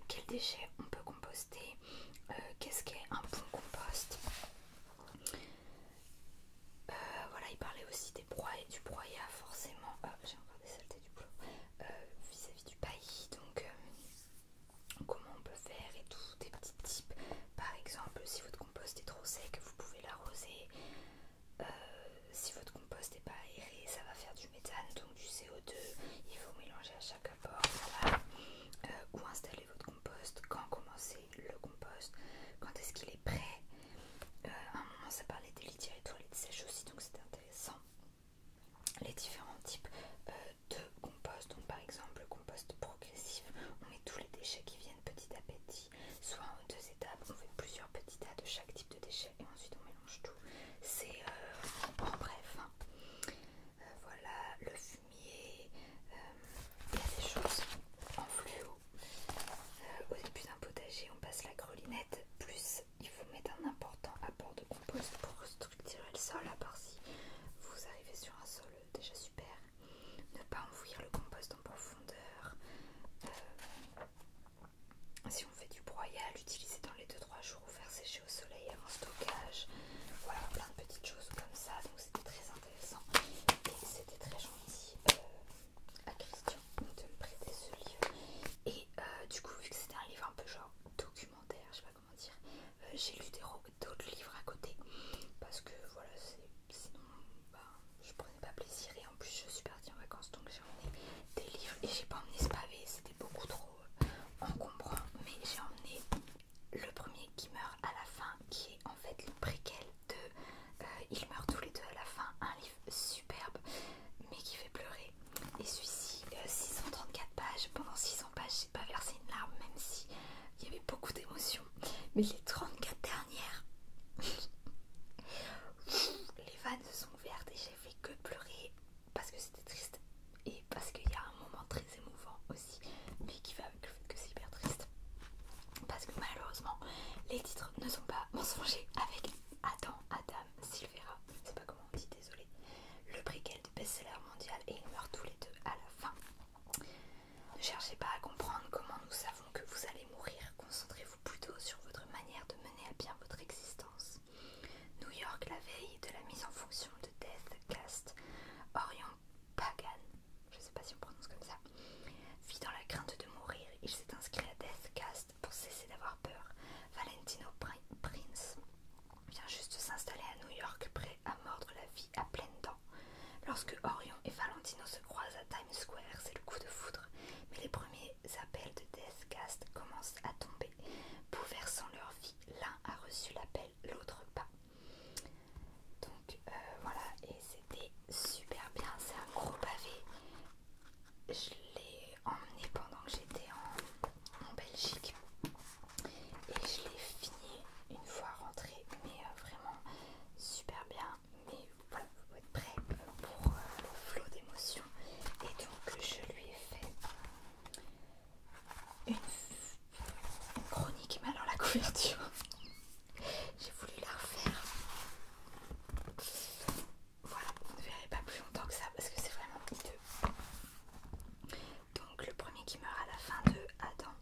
quels déchets on peut composter, qu'est-ce qu'est un bon compost. Voilà, il parlait aussi du broyat forcément. J'ai encore des saletés du boulot. Vis-à-vis du paillis, donc comment on peut faire et tout, des petits tips. Par exemple, si votre compost est trop sec, vous pouvez l'arroser. Si votre compost n'est pas aéré, ça va faire du méthane, donc du CO2. Il faut mélanger à chaque apport. Voilà. Où installer votre compost, quand commencer le compost, quand est-ce qu'il est prêt. À un moment, ça parlait des litières et toilettes sèches aussi, donc c'était intéressant. Les différents types de compost, donc par exemple le compost progressif, on met tous les déchets qui viennent petit à petit, soit en 2 étapes, on fait plusieurs petits tas de chaque type de déchets et ensuite on mélange tout. C'est en bref, hein. Voilà, le fumier, il y a des choses en fluo. Au début d'un potager, on passe la grelinette, plus il faut mettre un important apport de compost pour restructurer le sol, à part si vous arrivez sur un sol déjà super. Ne pas enfouir le compost en profondeur. Si on fait du broyat, l'utiliser dans les 2-3 jours ou faire sécher au soleil avant stockage. Voilà, plein de petites choses comme ça, donc c'était très intéressant et c'était très gentil à Christian de me prêter ce livre. Et du coup, vu que c'était un livre un peu genre documentaire, je sais pas comment dire, j'ai lu d'autres livres à côté parce que voilà, sinon je prenais pas plaisir et en plus je suis partie en vacances, donc j'ai emmené des livres et j'ai pas emmené ce pavé, c'était beaucoup trop encombrant, mais j'ai emmené le premier qui meurt à la fin, qui est en fait le préquel de Ils meurent tous les deux à la fin, un livre superbe mais qui fait pleurer. Et celui-ci, 634 pages, pendant 600 pages j'ai pas versé une larme, même si il y avait beaucoup d'émotions, mais les 34 dernières les vannes se sont ouvertes et j'ai fait que pleurer parce que c'était triste et parce qu'il y a un moment très émouvant aussi, mais qui va avec le fait que c'est hyper triste parce que malheureusement les titres ne sont pas mensongers avec Adam Silvera, je ne sais pas comment on dit, désolé, le préquel de best-seller mondial, et ils meurent tous les deux à la fin. Ne cherchez pas à comprendre comment nous savons que vous allez mourir, concentrez-vous plutôt sur votre manière de mener à bien votre existence. New York, la veille de la mise en fonction de Deathcast, Orion Pagan, je ne sais pas si on prononce comme ça, vit dans la crainte de mourir. Il s'est inscrit à Deathcast pour cesser d'avoir peur. Valentino Prince vient juste s'installer à New York, prêt à mordre la vie à pleines dents. Lorsque Orion et Valentino se croisent à Times Square, c'est le coup de foudre, mais les premiers appels de Deathcast commencent à tomber, bouleversant leur vie. L'un a reçu l'appel, l'autre pas. Donc voilà, et c'était super bien, c'est un gros pavé. Je l'ai emmené pendant que j'étais en Belgique et je l'ai fini une fois rentrée, mais vraiment super bien. Mais voilà, il faut être prêt pour le flot d'émotions, et donc je lui ai fait une chronique, mais alors la couverture j'ai voulu la refaire. Voilà, vous ne verrez pas plus longtemps que ça parce que c'est vraiment hideux. Donc le premier qui meurt à la fin de Adam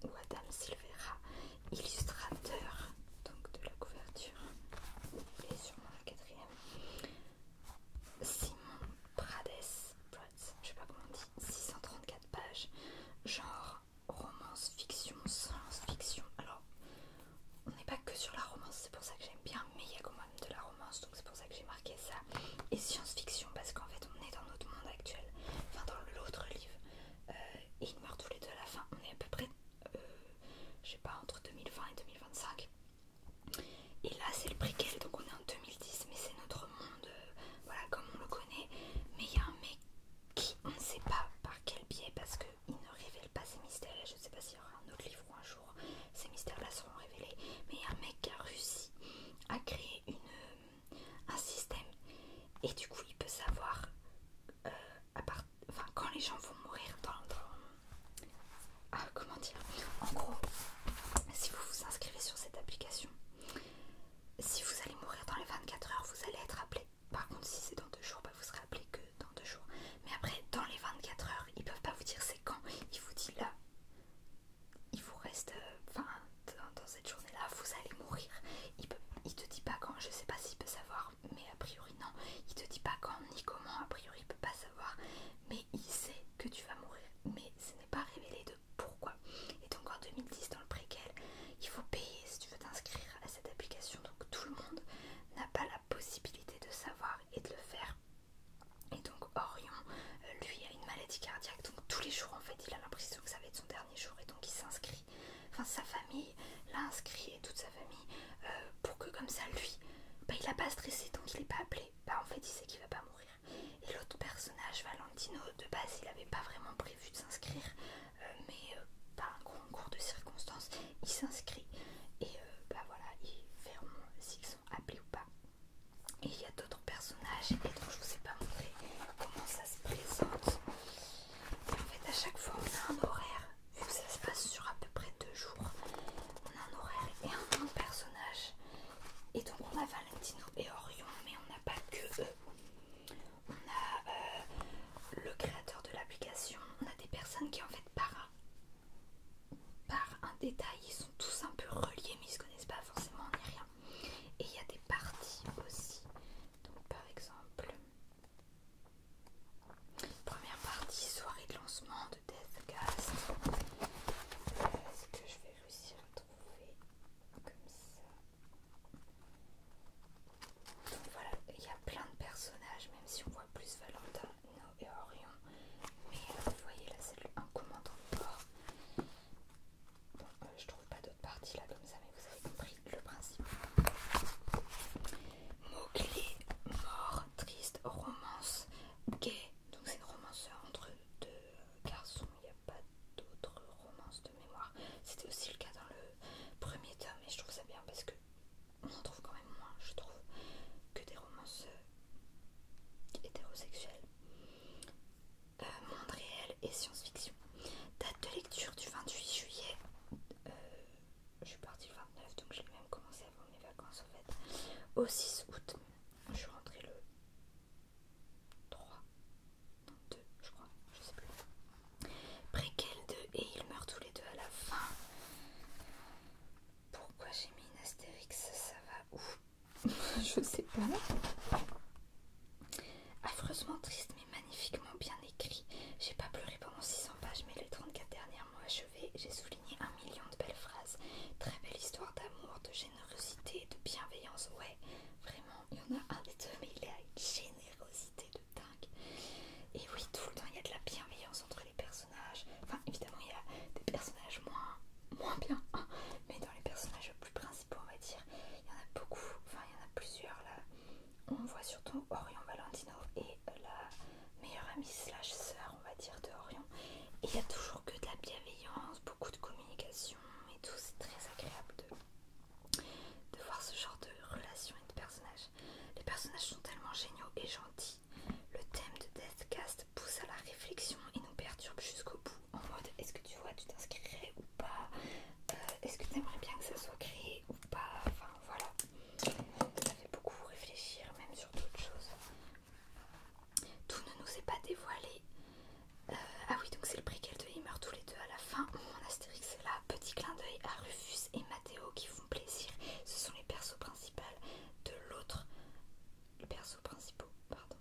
Silvera, illustrateur donc de la couverture, et sûrement la quatrième, Simon Prades, je sais pas comment on dit, 634 pages, genre romance fiction, science-fiction. Alors on n'est pas que sur la romance, c'est pour ça que j'aime bien, mais il y a quand même de la romance, donc c'est pour ça que j'ai marqué ça. Et science-fiction parce qu'en fait on est dans notre monde actuel, enfin dans l'autre livre, et ils meurent tous les deux à la fin, on est à peu près, je sais pas, entre 2020 et 2025. Et là c'est le préquel, donc on est en 2010, mais c'est notre monde, voilà, comme on le connaît. Mais il y a un mec qui, on ne sait pas par quel biais, parce qu'il ne révèle pas ces mystères, et je ne sais pas s'il y aura un autre livre où un jour ces mystères-là seront révélés, mais il y a un mec qui a réussi à créer un système, et du coup il peut savoir quand les gens vont mourir comment dire, en gros, si vous vous inscrivez sur cette application, si vous allez mourir dans les 24 heures, vous allez être appelé. Par contre, si c'est dans 2 jours, vous serez appelé que dans 2 jours. Mais après, dans les 24 heures, ils peuvent pas vous dire c'est quand. Ils vous disent là, il vous reste fait il sait qu'il va pas mourir. Et l'autre personnage, Valentino, de base il avait pas vraiment prévu de s'inscrire, mais par un concours de circonstances il s'inscrit et bah voilà, ils verront s'ils sont appelés ou pas. Et il y a d'autres personnages et donc je vous ai pas montré comment ça se présente. Et en fait à chaque fois on a un horaire, vu que ça se passe sur à peu près 2 jours, on a un horaire et un nom de personnage. Et donc on a Valentino et Orion, mais on n'a pas que eux. On a le créateur de l'application, on a des personnes qui en fait par un détail, ils sont tous un peu reliés mais ils se connaissent pas forcément ni rien. Et il y a des parties aussi. Donc par exemple, première partie, soirée de lancement de Deathcast. Est-ce que je vais réussir à trouver comme ça? Donc voilà, il y a plein de personnages, même si on voit plus Valentino et Orion. Mais vous voyez là, c'est un commandant de bord. Bon, je trouve pas d'autres parties là comme ça, mais vous avez compris le principe. Mots-clés, mort, triste, romance, gay. Donc c'est une romance entre deux garçons, il n'y a pas d'autres romances de mémoire. C'était aussi le cas dans le premier tome et je trouve ça bien parce que on en trouve quand même moins, je trouve, que des romances hétérosexuelles. Monde réel et science-fiction. Date de lecture du 28 juillet. Je suis partie le 29, donc je l'ai même commencé avant mes vacances en fait. Au 6 août, je suis rentrée le 3, non 2 je crois, je sais plus. Préquel 2 et ils meurent tous les deux à la fin. Pourquoi j'ai mis une astérix? Ça va où? Je sais pas. Affreusement triste mais magnifiquement bien écrit. J'ai pas pleuré pendant 600 pages, mais les 34 dernières mots achevés, j'ai souligné 1 million de belles phrases. Très belle histoire d'amour, de générosité, de bienveillance. Ouais, vraiment, il y en a un des deux, mais il a une générosité de dingue. Et oui, tout le temps, il y a de la bienveillance entre les personnages. Enfin, évidemment, il y a des personnages moins bien, hein, mais dans les personnages plus principaux, on va dire, il y en a beaucoup. Enfin, il y en a plusieurs là. On voit surtout Orion, Valentino et la meilleure amie slash sœur, on va dire, de Orion. Et il y a toujours que de la bienveillance, beaucoup de communication et tout. C'est très agréable de voir ce genre de relations et de personnages. Les personnages sont tellement géniaux et gentils. Le thème de Deathcast pousse à la réflexion et nous perturbe jusqu'au bout. En mode, est-ce que tu vois, tu t'inscrirais ou pas? Est-ce que tu aimerais bien que ça soit créé ou pas? Enfin voilà. Ça fait beaucoup réfléchir, même sur d'autres choses. Tout ne nous est pas dévoilé. Ah oui, donc c'est le préquel de ils meurent tous les deux à la fin. Mon astérix est là. Petit clin d'œil à Rufus et Mathéo qui font plaisir. Ce sont les persos principaux de l'autre. Les persos principaux, pardon.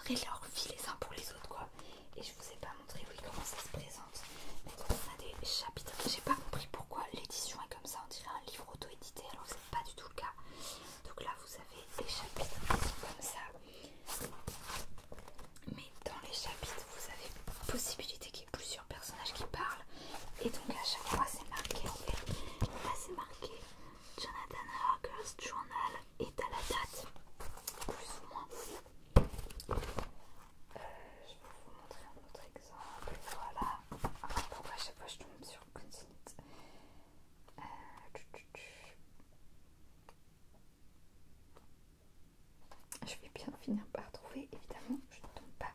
raconterai leur vie les uns pour les autres quoi. Et je vous ai pas montré oui comment ça se présente. Mais donc on a des chapitres. J'ai pas compris pourquoi l'édition est comme ça, on dirait un livre auto-édité alors que c'est pas du tout le cas. Donc là vous avez des chapitres qui sont comme ça. Mais dans les chapitres vous avez possibilité qu'il y ait plusieurs personnages qui parlent. Et donc à chaque fois c'est marqué en fait. Là c'est marqué Jonathan Harker's Journal et t'as la date. Plus ou moins. Je vais vous montrer un autre exemple. Voilà. Pourquoi à chaque fois je tombe sur Continent. Je vais bien finir par trouver. Évidemment, je ne tombe pas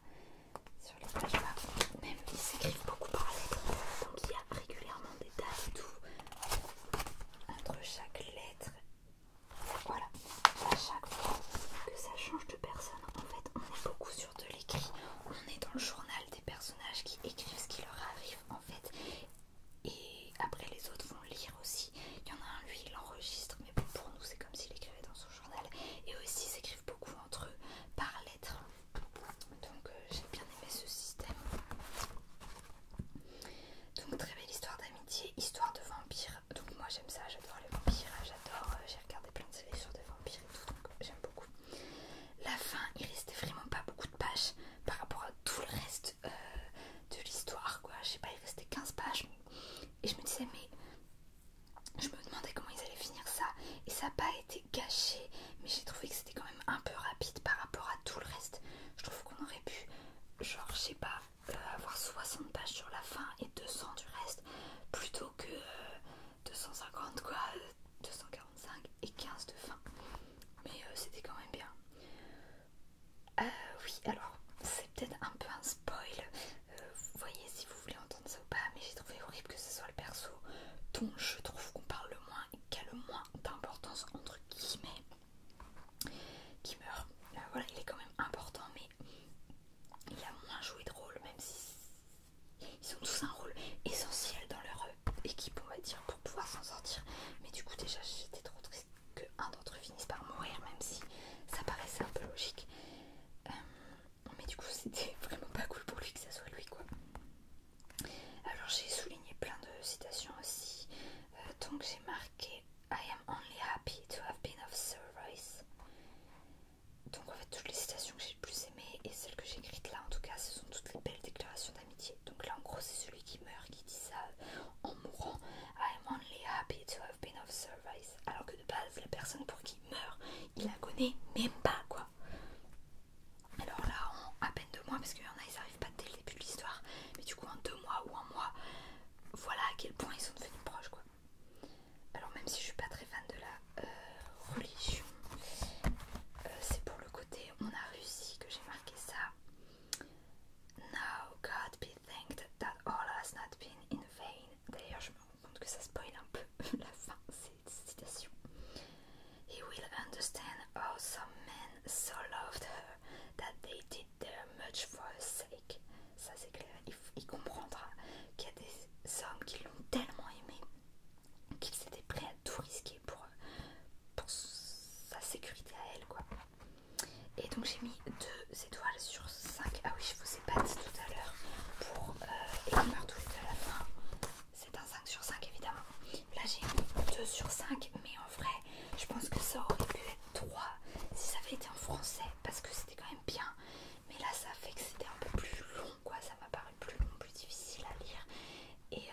sur les pages là. Même ils s'écrivent beaucoup par lettre. Donc il y a régulièrement des dates et tout. Entre chaque lettre. Voilà. À chaque fois que ça change de personne, en fait, on est beaucoup sur de l'écrit. On est dans le journal des personnages qui écrivent ce qui leur arrive, en fait. Et après, les autres vont lire aussi. Il y en a un, lui, il enregistre, mais bon, pour nous, c'est comme s'il écrivait dans son journal. Et aussi, ils s'écrivent beaucoup entre eux par lettre. Donc, j'ai bien aimé ce système. Donc, très belle histoire d'amitié, histoire de vampire. Donc, moi, j'aime ça, j'adore les vampires, j'adore. J'ai regardé plein de séries sur des vampires et tout, donc j'aime beaucoup. La fin, il restait vraiment pas beaucoup de pages par rapport à tout le reste de l'histoire, quoi. Je sais pas, il restait 15 pages. Et je me disais, mais je me demandais comment ils allaient finir ça. Et ça n'a pas été gâché, mais j'ai trouvé que c'était quand même un peu rapide par rapport à tout le reste. Je trouve qu'on aurait pu, genre, je sais pas, avoir 60 pages sur la fin et 200 du reste, plutôt que 250, quoi. 245 et 15 de fin. Mais c'était quand même bien. Oui, alors c'est peut-être un peu un spoil. Vous voyez si vous voulez entendre ça ou pas, mais j'ai trouvé horrible que ce soit le perso dont je trouve qu'on parle le moins et qui a le moins d'importance entre guillemets qui meurt. Voilà, il est quand même important, mais il a moins joué de rôle, même si ils ont tous un rôle essentiel dans leur équipe, on va dire, pour pouvoir s'en sortir. Mais du coup, déjà, j'étais trop triste qu'un d'entre eux finisse par mourir, même si ça paraissait un peu logique. Mais du coup, c'était vraiment pas cool pour lui que ça soit lui, quoi. Alors, j'ai souligné plein de citations aussi. Donc, j'ai marqué I am only happy to have been of service. Donc, en fait, toutes les citations que j'ai le plus aimées et celles que j'ai écrites là, en tout cas, ce sont toutes les belles déclarations d'amitié. Donc, là, en gros, c'est celui qui meurt qui dit ça en mourant. I am only happy to have been of service. Alors que de base, la personne pour qui il meurt, il la connaît même pas, quoi. Alors là, en à peine 2 mois, parce qu'il y en a, ils arrivent pas dès le début de l'histoire, mais du coup, en 2 mois ou 1 mois, voilà à quel point ils sont devenus proches, quoi. Alors, même si je suis pas très fan de la religion, c'est pour le côté on a réussi que j'ai marqué ça. Now God be thanked that all has not been in vain. D'ailleurs, je me rends compte que ça spoil un peu la fin, cette citation. He will understand how some men so loved her that they did their much for her sake. Ça c'est clair, il comprendra qu'il y a des hommes qui l'ont tellement aimée qu'ils étaient prêts à tout risquer pour sa sécurité à elle, quoi. Et donc j'ai mis 2 étoiles sur 5. Ah oui, je vous ai pas dit tout à l'heure pour et ils meurent tous les deux à la fin. C'est un 5 sur 5 évidemment. Là j'ai mis 2 sur 5, mais en vrai je pense que ça aurait pu être 3 si ça avait été en français, parce que c'était quand même bien. Mais là ça fait que c'était un peu plus long, quoi. Ça m'a paru plus long, plus difficile à lire. Et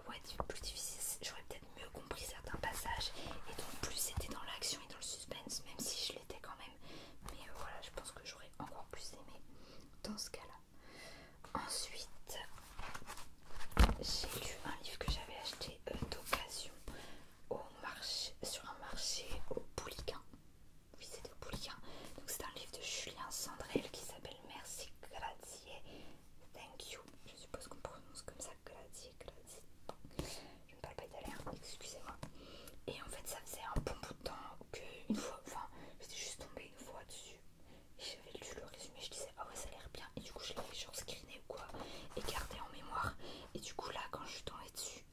ouais, plus difficile, j'aurais peut-être mieux compris certains passages. Et donc plus c'était dans l'action et dans le suspense, même si je l'étais quand même. Mais voilà, je pense que j'aurais encore plus aimé dans ce cas-là. Ensuite, j'ai lu un livre que j'avais acheté d'occasion au marché, sur un marché au Pouliquin. Oui, c'était au Pouliquin. Donc c'est un livre de Julien Sandrel qui s'appelle Merci, grazie, thank you. Je suppose qu'on prononce comme ça, grazie, grazie. Je ne parle pas italien, excusez-moi. Et en fait, ça faisait un bon bout de temps qu'une fois, enfin, j'étais juste tombée une fois dessus. Et j'avais lu le résumé, je disais, ah ouais, ça a l'air bien. Et du coup, je l'avais genre screené ou quoi, et gardé en mémoire. Et du coup, là, quand je suis tombée dessus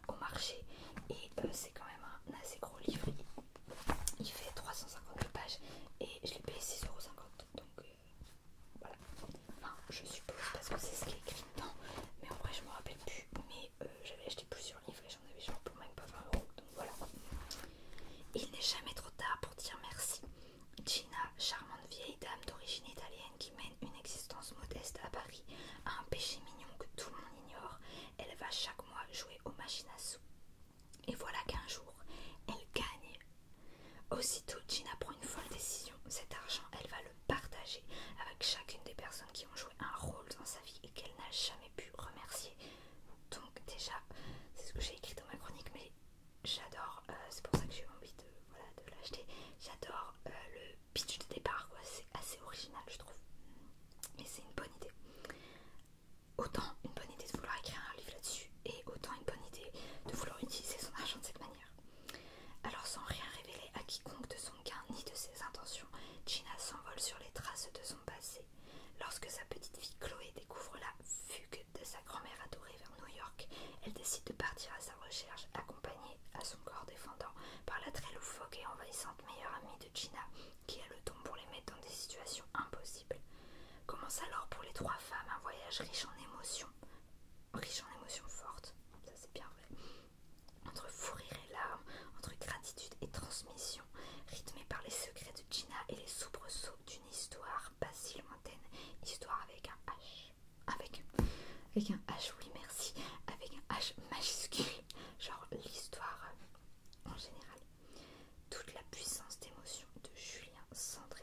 au marché, et c'est quand même un assez gros livre, Aussitôt, Gina prend une folle décision. Cet argent, elle va le partager avec chacune des personnes qui ont joué un rôle dans sa vie et qu'elle n'a jamais pu remercier. Donc déjà, c'est ce que j'ai écrit dans ma chronique, mais j'adore, c'est pour ça que j'ai eu envie de, voilà, de l'acheter. J'adore le pitch de départ, quoi. C'est assez original, je trouve. Mais c'est une bonne idée. Autant une bonne idée de vouloir écrire un livre là-dessus, et autant une bonne idée de vouloir utiliser son argent de cette manière. Alors sans rien révéler à quiconque de son gain ni de ses intentions, Gina s'envole sur les traces de son passé. Lorsque sa petite fille Chloé découvre la fugue de sa grand-mère adorée vers New York, elle décide de partir à sa recherche, accompagnée à son corps défendant par la très loufoque et envahissante meilleure amie de Gina, qui a le don pour les mettre dans des situations impossibles. Commence alors pour les trois femmes un voyage riche en émotions fortes, ça c'est bien vrai, entre fou rire et larmes, entre gratitude et transmission, rythmé par les secrets de Gina et les soubresauts d'une histoire pas si lointaine, histoire avec un H, avec un H, oui merci, avec un H majuscule, genre l'histoire en général. Toute la puissance d'émotion de Julien Sandrel.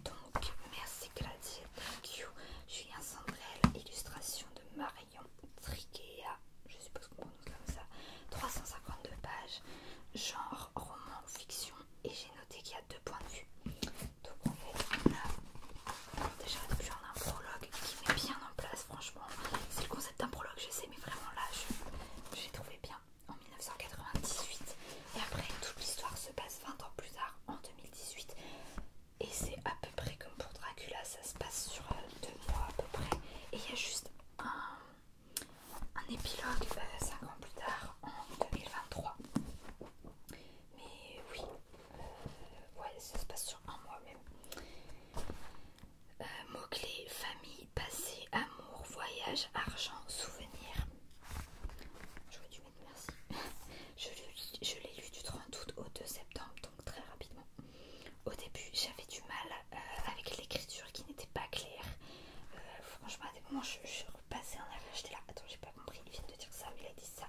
Donc, merci Gladys, thank you. Julien Sandrel, illustration de Marion Triguea, je suppose qu'on prononce comme ça, 352 pages, genre roman, fiction, et j'ai noté qu'il y a 2 points de vue. Donc en fait, on a, alors déjà au début on a un prologue qui met bien en place, franchement, c'est le concept d'un prologue, je sais, mais vraiment là, j'ai trouvé bien, en 1998, et après toute l'histoire se passe 20 ans plus tard, en 2018, et c'est à peu près comme pour Dracula, ça se passe sur 2 mois à peu près, et il y a juste un épilogue 5 ans plus tard, en 2023. Mais oui, ouais, ça se passe sur un mois même. Mots-clés, famille, passé, amour, voyage, argent, souvenir. J'aurais dû mettre merci. Je l'ai lu du 30 août au 2 septembre, donc très rapidement. Au début, j'avais du mal avec l'écriture qui n'était pas claire. Franchement, à des moments, je repassais en arrière, j'étais là. Attends, j'ai pas compris, ils viennent de dire ça, mais il a dit ça.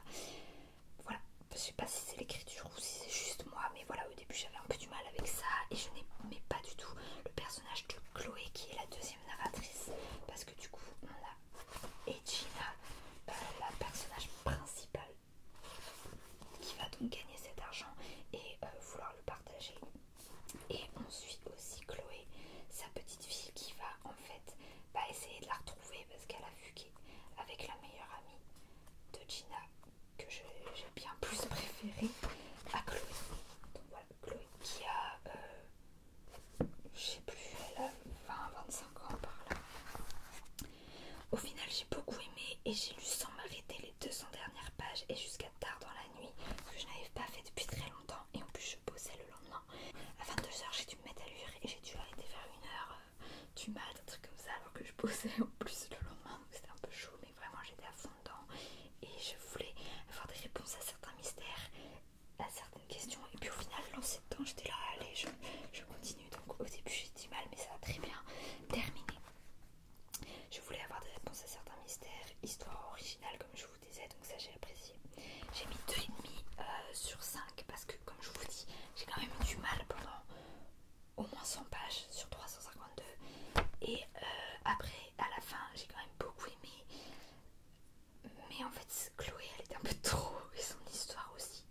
Voilà, je sais pas si c'est l'écriture ou si c'est juste moi, mais voilà, au début, j'avais un peu du mal avec ça. Et je n'aimais pas du tout le personnage de Chloé, qui est la deuxième narratrice. Parce que du coup, on a Gina, la personnage principale, qui va donc gagner cet argent et vouloir le partager. Et on suit aussi Chloé, sa petite fille, qui va en fait essayer de la retrouver parce qu'elle a fugué avec la meilleure amie de Gina, que j'ai bien plus préférée à Chloé. Donc voilà, Chloé qui a, je sais plus, elle a 20-25 ans par là. Au final, j'ai beaucoup aimé et j'ai lu sans m'arrêter les 200 dernières pages et jusqu'à tard dans la nuit, ce que je n'avais pas fait depuis très longtemps, et en plus je bossais le lendemain. À 22h, j'ai dû me mettre à lire et j'ai dû arrêter vers 1h du mat, un truc comme ça, alors que je bossais en plus le lendemain, donc c'était un peu chaud, mais vraiment j'étais à fond dedans et je voulais avoir des réponses à certains mystères, à certaines questions, et puis au final, lancé dedans, j'étais là, allez, je continue. Donc au début j'ai du mal, mais ça a très bien terminé. Je voulais avoir des réponses à certains mystères, histoire originale comme je vous disais, donc ça j'ai apprécié. J'ai mis 2,5 sur 5 parce que comme je vous dis, j'ai quand même eu du mal pendant au moins 100 pages sur 352. Et après, à la fin, j'ai quand même beaucoup aimé. Mais en fait, Chloé, elle était un peu trop, et son histoire aussi.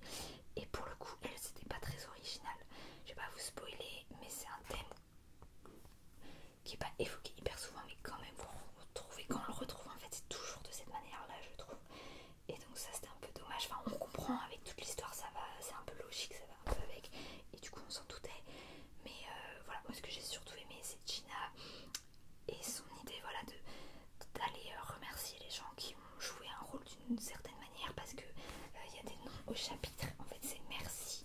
Et pour le coup, elle, c'était pas très original. Je vais pas vous spoiler, mais c'est un thème qui est pas évoqué hyper souvent, mais quand même, vous retrouvez, quand on le retrouve, en fait, c'est toujours de cette manière-là, je trouve. Et donc ça, c'était un peu dommage. Enfin, on comprend avec toute l'histoire, ça va, c'est un peu logique, ça va un peu avec. Et du coup, on s'en doutait. Mais voilà, moi, ce que j'ai surtout aimé, c'est Gina et son idée, voilà, d'aller remercier les gens qui ont joué un rôle d'une certaine manière, parce que il y a des noms au chapitre. En fait, c'est merci.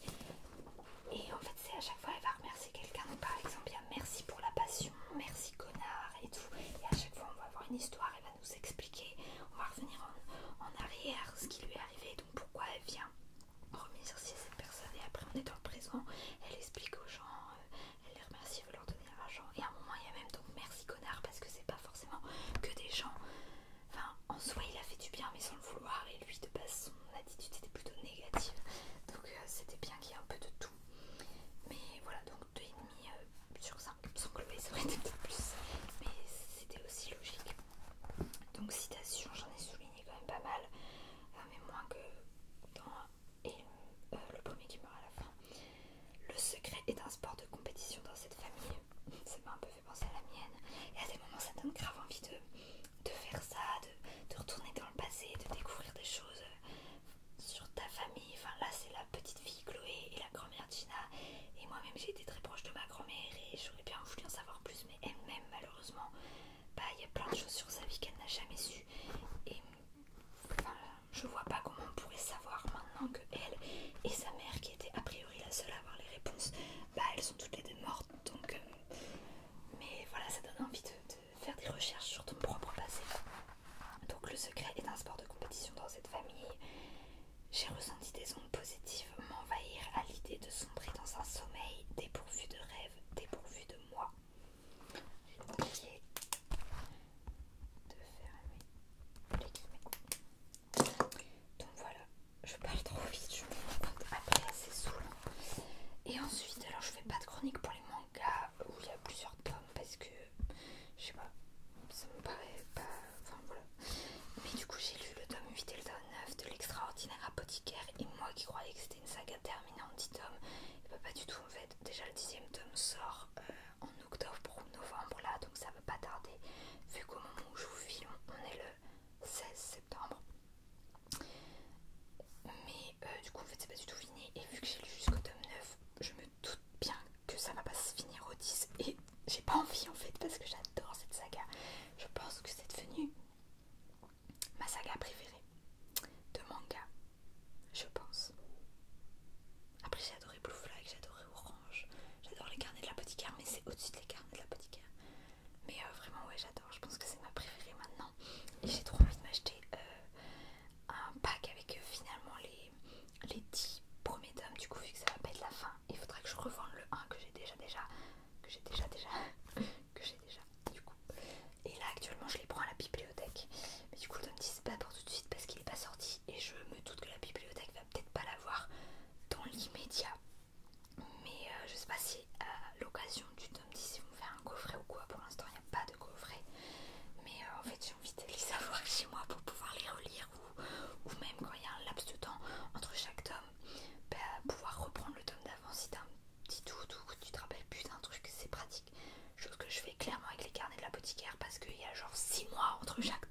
Et en fait, c'est à chaque fois, elle va remercier quelqu'un. Donc, par exemple, il y a merci pour la passion, merci connard et tout. Et à chaque fois, on va avoir une histoire, elle va nous expliquer. On va revenir en arrière, ce qui lui est arrivé, donc pourquoi elle vient remercier cette personne. Et après, on est dans le présent, elle explique aux gens, elle les remercie, elle veut leur donner l'argent. Et à un moment, il y a même donc merci connard, parce que c'est pas forcément que des gens. Enfin, en soi, il a fait du bien, mais sans le vouloir. Et lui, de base, son attitude était plutôt négative. moi-même j'ai été très proche de ma grand-mère et j'aurais bien voulu en savoir plus, mais elle-même malheureusement, bah il y a plein de choses sur sa vie qu'elle n'a jamais su. Et enfin, je vois pas comment on pourrait savoir maintenant que elle et sa mère, qui était a priori la seule à avoir les réponses, bah elles sont toutes les deux mortes. Donc, mais voilà, ça donne envie de faire des recherches sur ton propre passé. Donc le secret est un sport de compétition dans cette famille. J'ai ressenti des ondes positives m'envahir à l'idée de sombrer dans un sommeil dépourvu de rêves, dépourvu de moi. J'ai oublié de fermer les guillemets. Donc voilà, je parle trop vite, je me rends compte après, c'est saoulant. Et ensuite, alors je fais pas de chronique pour les mangas où il y a plusieurs tomes parce que, je sais pas, ça me paraît pas... Enfin voilà. Mais du coup j'ai lu le tome 8 et le tome 9 de l'extraordinaire apothicaire et moi qui croyais que c'était une saga terminée en 10 tomes, et bah pas du tout en fait. Déjà le 10e tome sort en octobre ou novembre là, donc ça va pas tarder vu qu'au moment où je vous filme on est le 16 septembre. Mais du coup en fait c'est pas du tout fini et vu que j'ai lu jusqu'au tome 9, je me doute bien que ça va pas se finir au 10 et j'ai pas envie en fait parce que j'adore cette saga. Je pense que c'est devenu ma saga préférée de manga, je pense. Après j'ai adoré Blue Flag, j'ai adoré Orange, j'adore les carnets de l'apothicaire, mais c'est au-dessus des carnets de l'apothicaire. Mais vraiment ouais j'adore, je pense que c'est ma préférée maintenant. Et j'ai trop envie de m'acheter un pack avec finalement les 10 premiers tomes. Du coup vu que ça va pas être la fin, il faudra que je revende le 1 que j'ai déjà du coup. Et là actuellement je les prends à la bibliothèque. Mais du coup le tome 10 c'est pas pour tout de suite parce qu'il est pas sorti. Et je me doute que la bibliothèque va peut-être pas l'avoir dans l'immédiat. Mais je sais pas si à l'occasion du tome 10 ils vont faire un coffret ou quoi. Pour l'instant il n'y a pas de coffret. Mais en fait j'ai envie de les avoir chez moi pour pouvoir les relire. Ou même quand il y a un laps de temps entre chaque tome, bah, pouvoir reprendre le tome d'avant si t'as un petit doute ou que tu te rappelles plus d'un truc, c'est pratique. Chose que je fais clairement avec les carnets de l'apothicaire parce qu'il y a genre 6 mois entre chaque